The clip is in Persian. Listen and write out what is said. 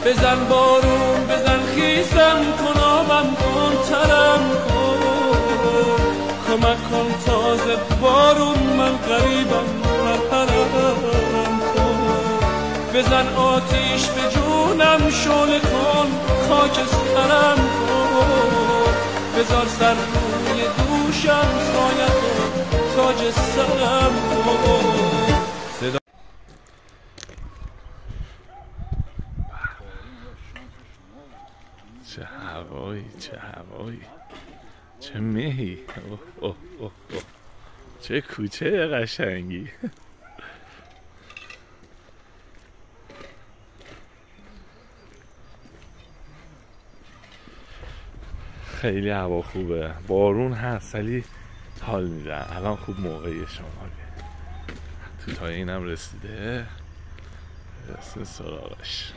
بزن بارون بزن خیزم کن آبم کن ترم کن کمک کن تازه بارون من غریبم مرحلم کن بزن آتیش به جونم شعله کن خاکسترم کن بذار سر روی دوشم سایت و تاج سرم کن چه هوایی چه هوایی چه مهی اوه اوه اوه اوه. چه کوچه قشنگی خیلی هوا خوبه بارون هست ولی حال میده الان خوب موقعی شمالیه تو تا اینم رسیده سراغش